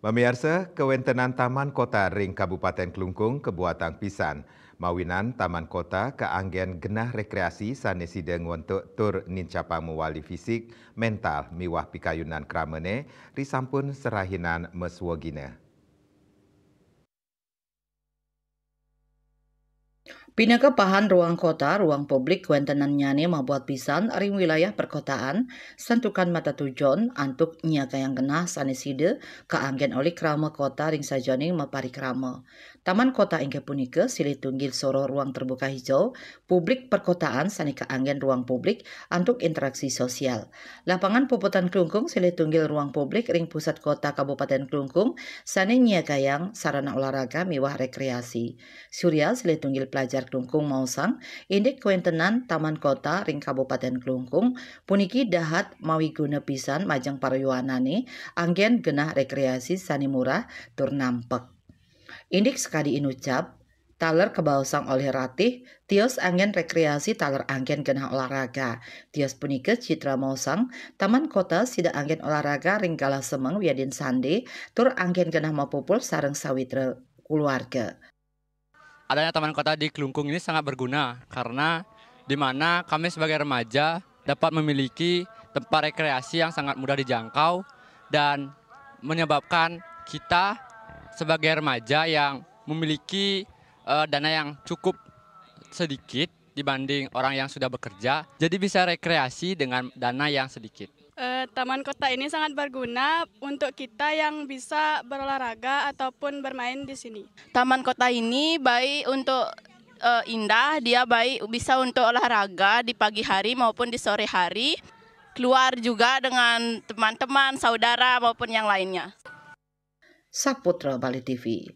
Pemirsa, kewentenan Taman Kota Ring Kabupaten Kelungkung kebuatan pisan. Mawinan Taman Kota keanggen genah rekreasi sanesida ngontok tur nincapa mewali fisik, mental, miwah pikayunan kramene, risampun serahinan meswogina. Pinaka pahan ruang kota, ruang publik kuentenan nyane membuat pisan ring wilayah perkotaan, santukan mata tujon antuk nyaga yang genah saneside keanggen oleh krama kota ring sajoning mapari krama. Taman kota ingke punika silih tunggil soro ruang terbuka hijau, publik perkotaan sani keanggen ruang publik antuk interaksi sosial. Lapangan Puputan Kelungkung silih tunggil ruang publik ring pusat kota Kabupaten Kelungkung sani nyaga yang sarana olahraga miwah rekreasi. Surya silih tunggil pelajar Kelungkung Mausang, indik kuentenan Taman Kota ring Kabupaten Kelungkung, puniki dahat mawi guna pisan majang parayuanane, anggen genah rekreasi sani murah tur nampek. Indik sekadi inucap, taler kebausang oleh ratih, tios anggen rekreasi taler anggen genah olahraga. Tios punika Citra Mausang, Taman Kota sida anggen olahraga ring Galah Semeng wiadin sande, tur anggen genah mapupul sareng sawitra keluarga. Adanya Taman Kota di Kelungkung ini sangat berguna karena di mana kami sebagai remaja dapat memiliki tempat rekreasi yang sangat mudah dijangkau dan menyebabkan kita sebagai remaja yang memiliki dana yang cukup sedikit dibanding orang yang sudah bekerja, jadi bisa rekreasi dengan dana yang sedikit. Taman kota ini sangat berguna untuk kita yang bisa berolahraga ataupun bermain di sini. Taman kota ini baik untuk indah, dia baik bisa untuk olahraga di pagi hari maupun di sore hari. Keluar juga dengan teman-teman, saudara maupun yang lainnya. Saputra Bali TV.